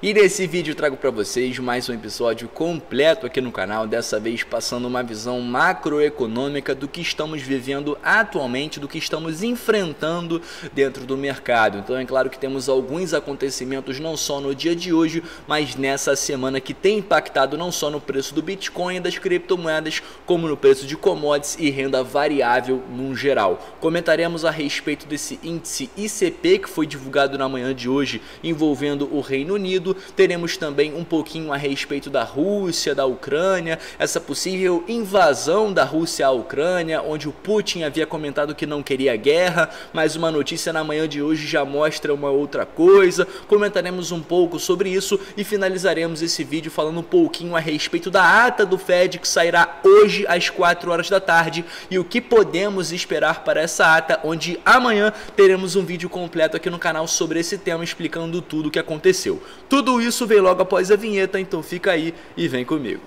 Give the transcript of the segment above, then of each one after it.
E nesse vídeo eu trago para vocês mais um episódio completo aqui no canal, dessa vez passando uma visão macroeconômica do que estamos vivendo atualmente, do que estamos enfrentando dentro do mercado. Então é claro que temos alguns acontecimentos não só no dia de hoje, mas nessa semana que tem impactado não só no preço do Bitcoin e das criptomoedas, como no preço de commodities e renda variável no geral. Comentaremos a respeito desse índice ICP que foi divulgado na manhã de hoje envolvendo o Reino Unido. Teremos também um pouquinho a respeito da Rússia, da Ucrânia, essa possível invasão da Rússia à Ucrânia, onde o Putin havia comentado que não queria guerra, mas uma notícia na manhã de hoje já mostra uma outra coisa. Comentaremos um pouco sobre isso e finalizaremos esse vídeo falando um pouquinho a respeito da ata do Fed que sairá hoje às 4 horas da tarde e o que podemos esperar para essa ata, onde amanhã teremos um vídeo completo aqui no canal sobre esse tema, explicando tudo o que aconteceu. Tudo isso vem logo após a vinheta, então fica aí e vem comigo.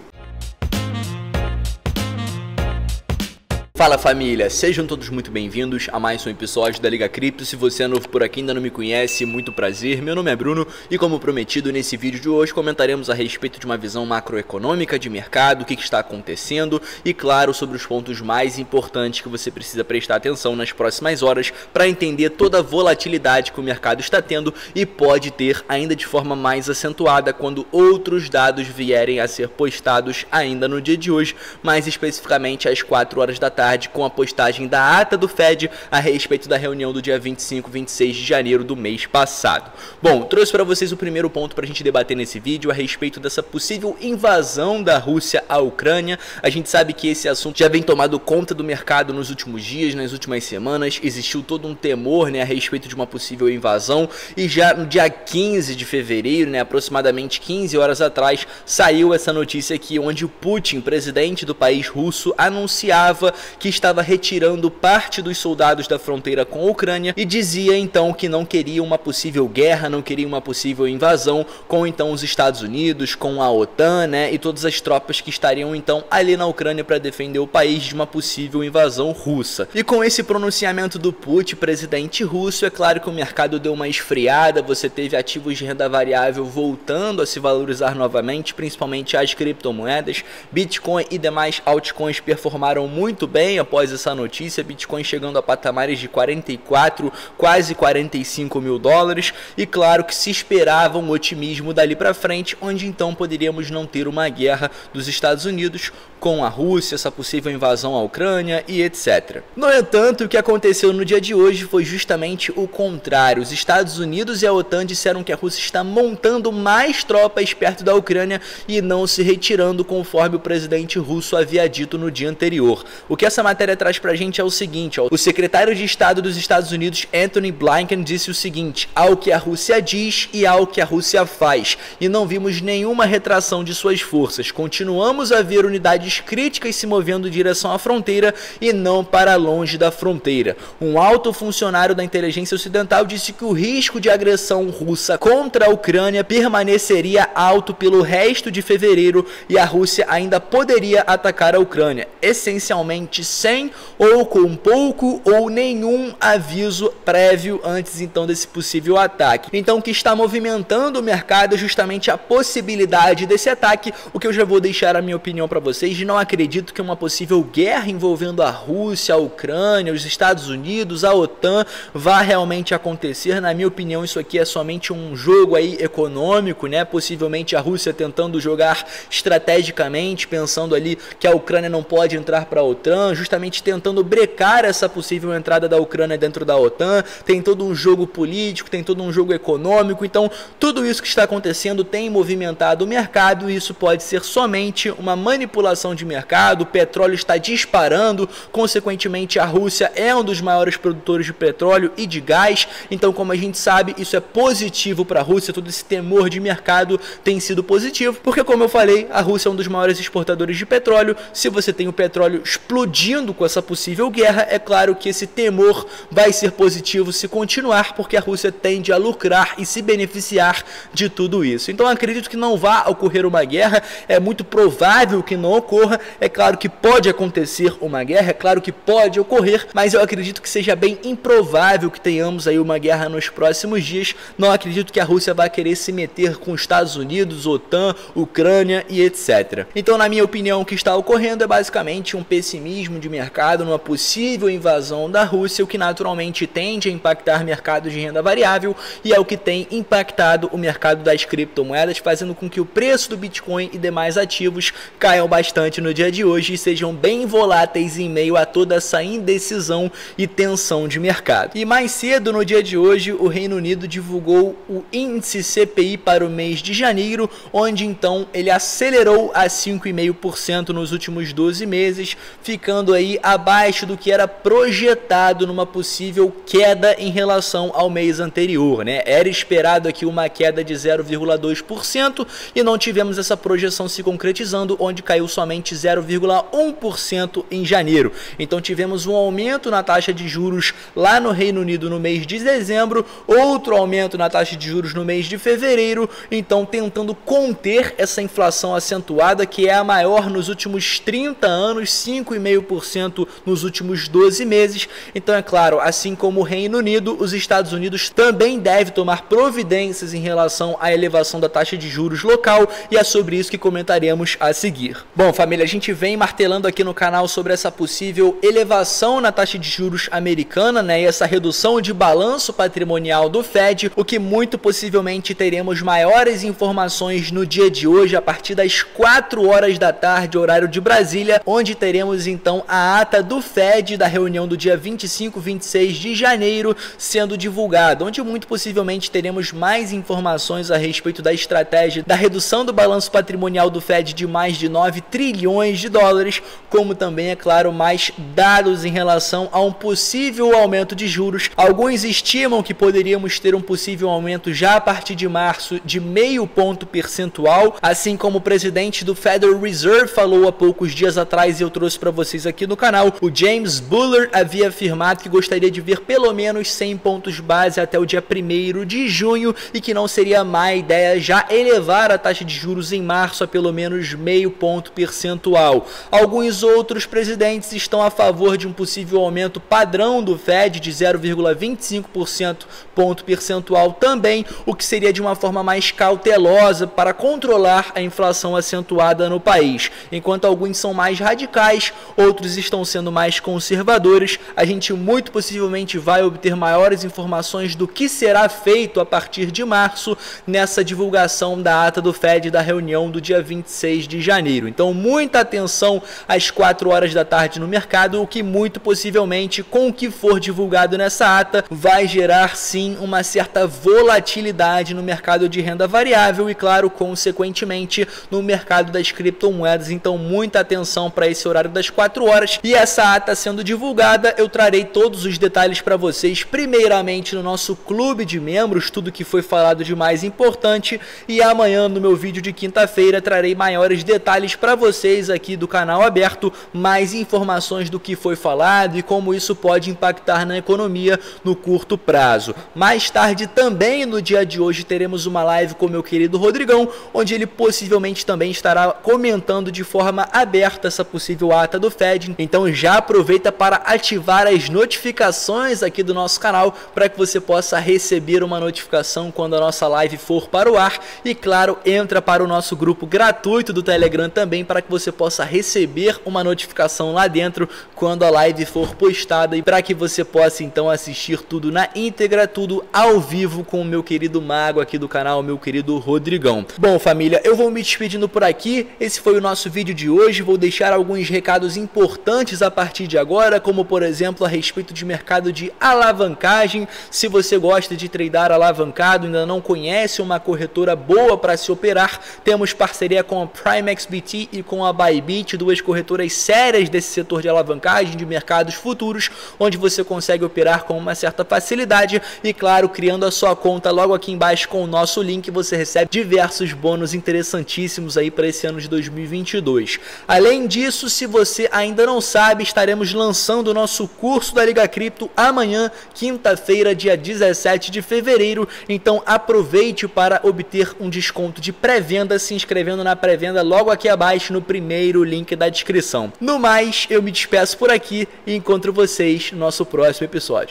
Fala família, sejam todos muito bem-vindos a mais um episódio da Liga Cripto. Se você é novo por aqui e ainda não me conhece, muito prazer, meu nome é Bruno e como prometido nesse vídeo de hoje comentaremos a respeito de uma visão macroeconômica de mercado, o que está acontecendo e claro sobre os pontos mais importantes que você precisa prestar atenção nas próximas horas para entender toda a volatilidade que o mercado está tendo e pode ter ainda de forma mais acentuada quando outros dados vierem a ser postados ainda no dia de hoje, mais especificamente às 4 horas da tarde, com a postagem da ata do Fed a respeito da reunião do dia 25 e 26 de janeiro do mês passado. Bom, trouxe para vocês o primeiro ponto para a gente debater nesse vídeo a respeito dessa possível invasão da Rússia à Ucrânia. A gente sabe que esse assunto já vem tomando conta do mercado nos últimos dias, nas últimas semanas. Existiu todo um temor, a respeito de uma possível invasão e já no dia 15 de fevereiro, aproximadamente 15 horas atrás, saiu essa notícia aqui onde o Putin, presidente do país russo, anunciava que estava retirando parte dos soldados da fronteira com a Ucrânia e dizia então que não queria uma possível guerra, não queria uma possível invasão com então os Estados Unidos, com a OTAN, e todas as tropas que estariam então ali na Ucrânia para defender o país de uma possível invasão russa. E com esse pronunciamento do Putin, presidente russo, é claro que o mercado deu uma esfriada, você teve ativos de renda variável voltando a se valorizar novamente, principalmente as criptomoedas. Bitcoin e demais altcoins performaram muito bem após essa notícia, Bitcoin chegando a patamares de 44, quase 45 mil dólares, e claro que se esperava um otimismo dali para frente, onde então poderíamos não ter uma guerra dos Estados Unidos com a Rússia, essa possível invasão à Ucrânia e etc. No entanto, o que aconteceu no dia de hoje foi justamente o contrário. Os Estados Unidos e a OTAN disseram que a Rússia está montando mais tropas perto da Ucrânia e não se retirando conforme o presidente russo havia dito no dia anterior. O que essa matéria traz pra gente é o seguinte, o secretário de Estado dos Estados Unidos, Antony Blinken, disse o seguinte: ao que a Rússia diz e ao que a Rússia faz, e não vimos nenhuma retração de suas forças. Continuamos a ver unidades críticas se movendo em direção à fronteira e não para longe da fronteira. Um alto funcionário da inteligência ocidental disse que o risco de agressão russa contra a Ucrânia permaneceria alto pelo resto de fevereiro e a Rússia ainda poderia atacar a Ucrânia, essencialmente sem ou com pouco ou nenhum aviso prévio antes então desse possível ataque. Então o que está movimentando o mercado é justamente a possibilidade desse ataque, o que eu já vou deixar a minha opinião para vocês. Não acredito que uma possível guerra envolvendo a Rússia, a Ucrânia, os Estados Unidos, a OTAN vá realmente acontecer. Na minha opinião, isso aqui é somente um jogo aí econômico, possivelmente a Rússia tentando jogar estrategicamente, pensando ali que a Ucrânia não pode entrar para a OTAN, justamente tentando brecar essa possível entrada da Ucrânia dentro da OTAN. Tem todo um jogo político, tem todo um jogo econômico, então tudo isso que está acontecendo tem movimentado o mercado e isso pode ser somente uma manipulação de mercado. O petróleo está disparando, consequentemente a Rússia é um dos maiores produtores de petróleo e de gás, então como a gente sabe, isso é positivo para a Rússia. Todo esse temor de mercado tem sido positivo, porque como eu falei, a Rússia é um dos maiores exportadores de petróleo. Se você tem o petróleo explodindo iludindo com essa possível guerra, é claro que esse temor vai ser positivo se continuar, porque a Rússia tende a lucrar e se beneficiar de tudo isso. Então acredito que não vá ocorrer uma guerra, é muito provável que não ocorra, é claro que pode acontecer uma guerra, é claro que pode ocorrer, mas eu acredito que seja bem improvável que tenhamos aí uma guerra nos próximos dias. Não acredito que a Rússia vai querer se meter com os Estados Unidos, OTAN, Ucrânia e etc. Então, na minha opinião, o que está ocorrendo é basicamente um pessimismo de mercado numa possível invasão da Rússia, o que naturalmente tende a impactar mercados de renda variável e é o que tem impactado o mercado das criptomoedas, fazendo com que o preço do Bitcoin e demais ativos caiam bastante no dia de hoje e sejam bem voláteis em meio a toda essa indecisão e tensão de mercado. E mais cedo no dia de hoje, o Reino Unido divulgou o índice CPI para o mês de janeiro, onde então ele acelerou a 5,5% nos últimos 12 meses, ficando aí abaixo do que era projetado numa possível queda em relação ao mês anterior, né? Era esperado aqui uma queda de 0,2% e não tivemos essa projeção se concretizando, onde caiu somente 0,1% em janeiro. Então tivemos um aumento na taxa de juros lá no Reino Unido no mês de dezembro, outro aumento na taxa de juros no mês de fevereiro, então tentando conter essa inflação acentuada que é a maior nos últimos 30 anos, 5,5% nos últimos 12 meses. Então é claro, assim como o Reino Unido, os Estados Unidos também devem tomar providências em relação à elevação da taxa de juros local e é sobre isso que comentaremos a seguir. Bom, família, a gente vem martelando aqui no canal sobre essa possível elevação na taxa de juros americana, né, e essa redução de balanço patrimonial do Fed, o que muito possivelmente teremos maiores informações no dia de hoje, a partir das 4 horas da tarde, horário de Brasília, onde teremos então a ata do Fed da reunião do dia 25 e 26 de janeiro sendo divulgada, onde muito possivelmente teremos mais informações a respeito da estratégia da redução do balanço patrimonial do Fed de mais de 9 trilhões de dólares, como também, é claro, mais dados em relação a um possível aumento de juros. Alguns estimam que poderíamos ter um possível aumento já a partir de março de 0,5 ponto percentual, assim como o presidente do Federal Reserve falou há poucos dias atrás e eu trouxe para vocês aqui no canal. O James Bullard havia afirmado que gostaria de ver pelo menos 100 pontos base até o dia 1º de junho e que não seria má ideia já elevar a taxa de juros em março a pelo menos 0,5 ponto percentual. Alguns outros presidentes estão a favor de um possível aumento padrão do Fed de 0,25% ponto percentual também, o que seria de uma forma mais cautelosa para controlar a inflação acentuada no país. Enquanto alguns são mais radicais, outros estão sendo mais conservadores. A gente muito possivelmente vai obter maiores informações do que será feito a partir de março nessa divulgação da ata do Fed da reunião do dia 26 de janeiro. Então muita atenção às 4 horas da tarde no mercado, o que muito possivelmente com o que for divulgado nessa ata vai gerar sim uma certa volatilidade no mercado de renda variável e claro, consequentemente no mercado das criptomoedas. Então muita atenção para esse horário das 4 horas e essa ata sendo divulgada eu trarei todos os detalhes para vocês, primeiramente no nosso clube de membros, tudo que foi falado de mais importante, e amanhã no meu vídeo de quinta-feira trarei maiores detalhes para vocês aqui do canal aberto, mais informações do que foi falado e como isso pode impactar na economia no curto prazo. Mais tarde também no dia de hoje teremos uma live com meu querido Rodrigão, onde ele possivelmente também estará comentando de forma aberta essa possível ata do Fed. Então já aproveita para ativar as notificações aqui do nosso canal para que você possa receber uma notificação quando a nossa live for para o ar e claro, entra para o nosso grupo gratuito do Telegram também para que você possa receber uma notificação lá dentro quando a live for postada e para que você possa então assistir tudo na íntegra, tudo ao vivo com o meu querido mago aqui do canal, meu querido Rodrigão. Bom, família, eu vou me despedindo por aqui. Esse foi o nosso vídeo de hoje. Vou deixar alguns recados importantes a partir de agora, como por exemplo a respeito de mercado de alavancagem. Se você gosta de tradar alavancado, ainda não conhece uma corretora boa para se operar, temos parceria com a PrimeXBT e com a Bybit, duas corretoras sérias desse setor de alavancagem de mercados futuros, onde você consegue operar com uma certa facilidade e claro, criando a sua conta logo aqui embaixo com o nosso link, você recebe diversos bônus interessantíssimos aí para esse ano de 2022. Além disso, se você ainda ainda não sabe, estaremos lançando o nosso curso da Liga Cripto amanhã, quinta-feira, dia 17 de fevereiro. Então aproveite para obter um desconto de pré-venda, se inscrevendo na pré-venda logo aqui abaixo no primeiro link da descrição. No mais, eu me despeço por aqui e encontro vocês no nosso próximo episódio.